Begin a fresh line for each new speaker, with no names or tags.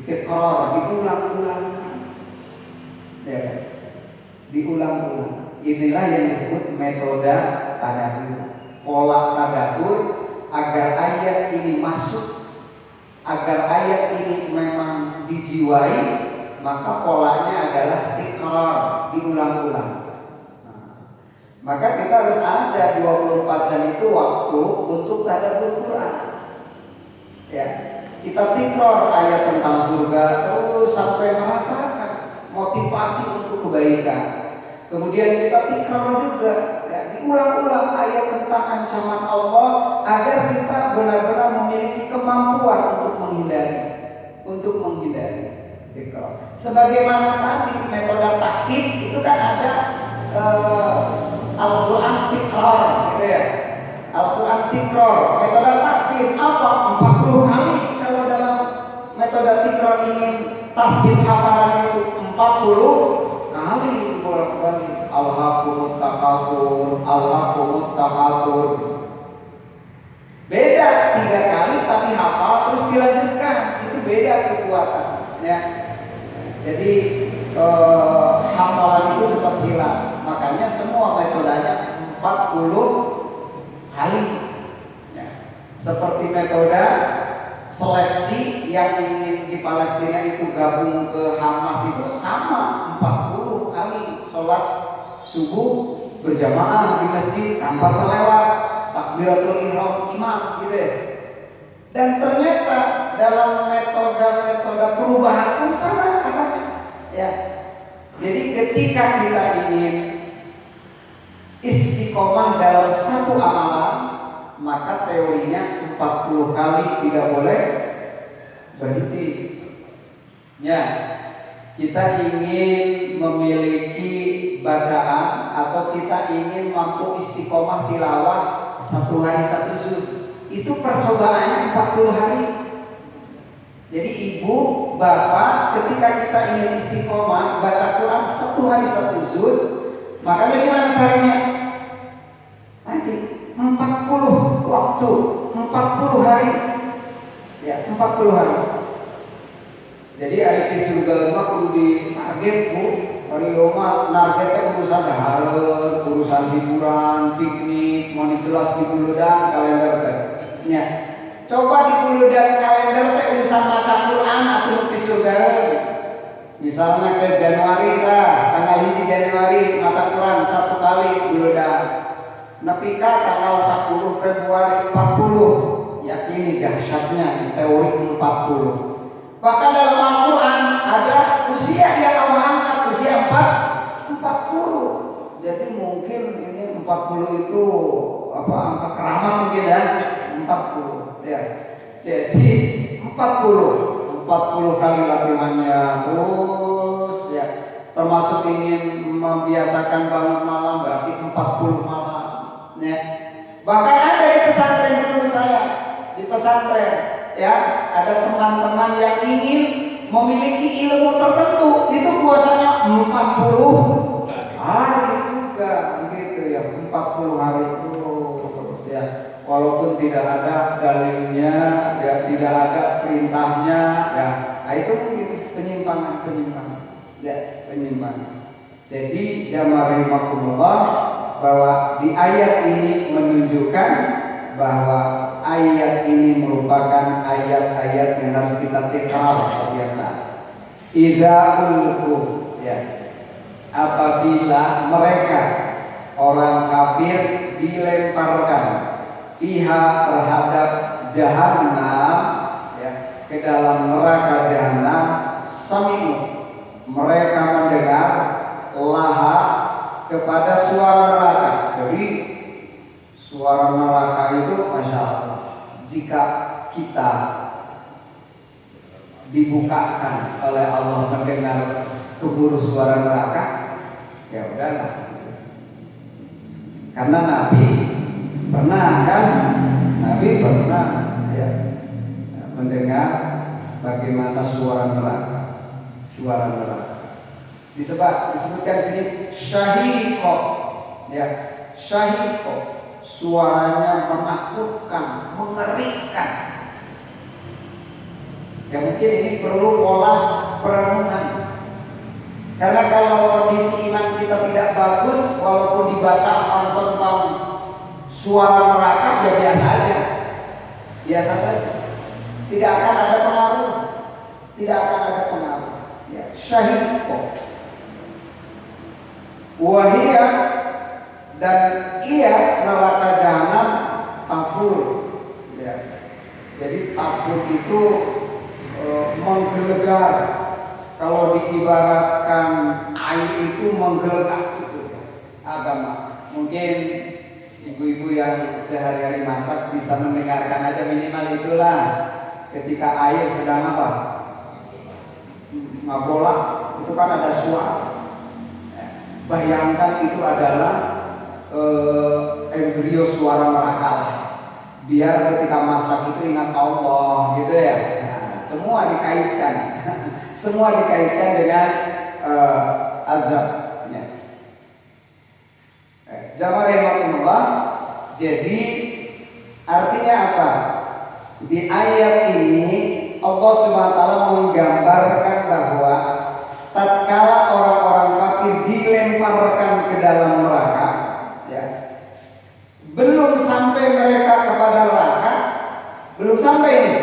Tikrar, diulang-ulang. Ya, diulang-ulang. Inilah yang disebut metode tadabbur. Pola tadabbur agar ayat ini masuk, agar ayat ini memang dijiwai, maka polanya adalah tikrar, diulang-ulang. Maka kita harus ada 24 jam itu waktu untuk tadabbur Quran. Ya, kita tikrar ayat tentang surga terus sampai merasakan motivasi untuk kebaikan. Kemudian kita tikrar juga, ya, diulang-ulang ayat tentang ancaman Allah agar kita benar-benar memiliki kemampuan untuk menghindari tikrar. Sebagaimana tadi metode takhid itu kan ada Al-Quran tikrar, gitu ya. Al-Quran tikrar, metode takhid apa? 40 kali kalau dalam metode tikrar ingin tahfidz hafalan itu 40 kali dibolak-balik. Alhaqumut takatsur. Beda 3 kali tapi hafal terus dilanjutkan, itu beda kekuatan, ya. Jadi hafalan itu cepat hilang. Makanya semua metodenya 40 kali, ya. Seperti metode seleksi yang ingin di Palestina itu gabung ke Hamas itu sama 40 kali sholat subuh berjamaah di masjid tanpa terlewat takbiratul ihram imam, gitu ya. Dan ternyata dalam metode perubahan pun sama katanya, ya. Jadi ketika kita ingin istiqomah dalam satu amalan, maka teorinya 40 kali tidak boleh berhenti. Ya, kita ingin memiliki bacaan atau kita ingin mampu istiqomah tilawah 1 hari 1 juz, itu percobaannya 40 hari. Jadi ibu, bapak, ketika kita ingin istiqomah baca Quran 1 hari 1 juz, makanya gimana caranya? Nanti 40 waktu, 40 hari, ya, 40 hari. Jadi hari di surga rumah kudu ditarget, Bu. Hari rumah targetnya urusan dahareun, urusan hiburan, piknik, mau jelas di buludan kalender teh. Ya. Coba di buludan kalender teh urusan maca Quran atuh di surga. Misalnya ke Januari tanggal 1 Januari maca Quran 1 kali buludan. Nepi ka tanggal 10 Februari 40. Yakini dahsyatnya teori 40. Bahkan dalam Al-Quran ada usia yang Allah angkat, usia 40. Jadi mungkin ini 40 itu angka keramat mungkin ya, 40 ya. Jadi 40 kali latihannya terus ya. Termasuk ingin membiasakan bangun malam berarti 40 malam ya. Bahkan ada di pesantren dulu saya, di pesantren ya, ada teman-teman yang ingin memiliki ilmu tertentu, itu puasanya 40 hari juga, begitu ya, 40 hari terus ya. Walaupun tidak ada dalilnya, ya, tidak ada perintahnya, ya, nah itu mungkin penyimpangan, ya, penyimpangan. Jadi jamaah rahimakumullah, bahwa di ayat ini menunjukkan bahwa ayat ini merupakan ayat-ayat yang harus kita tikrar biasa. Idza ulqu, ya, apabila mereka orang kafir dilemparkan fiha terhadap jahannam, ya, ke dalam neraka jahannam, sami'u, mereka mendengar laha kepada suara neraka. Jadi suara neraka itu masya Allah, jika kita dibukakan oleh Allah mendengar keburu suara neraka, ya udahlah. Karena Nabi pernah ya, mendengar bagaimana suara neraka. Disebutkan di sini syahiqah, ya, syahiqah, suaranya menakutkan, mengerikan. Ya mungkin ini perlu pola perenungan. Karena kalau kondisi iman kita tidak bagus, walaupun dibacakan tentang suara neraka ya biasa aja, biasa saja. Tidak akan ada pengaruh, tidak akan ada pengaruh. Ya, syahid kok. Wahia dan ia neraka jahanam tafur. Ya. Jadi tafur itu menggelegar. Kalau diibaratkan air itu menggelegak itu agama. Mungkin ibu-ibu yang sehari-hari masak bisa mendengarkan aja minimal itulah ketika air sedang apa? Ngabolak, itu kan ada suara. Bayangkan itu adalah embrio suara neraka. Biar ketika masak itu ingat Allah gitu ya. Nah, semua dikaitkan. Semua dikaitkan dengan azab. Ya. Jamaah rahimakumullah. Jadi artinya apa? Di ayat ini Allah SWT menggambarkan bahwa tatkala orang-orang kafir dilemparkan ke dalam neraka, ya, belum sampai mereka kepada neraka, belum sampai ini.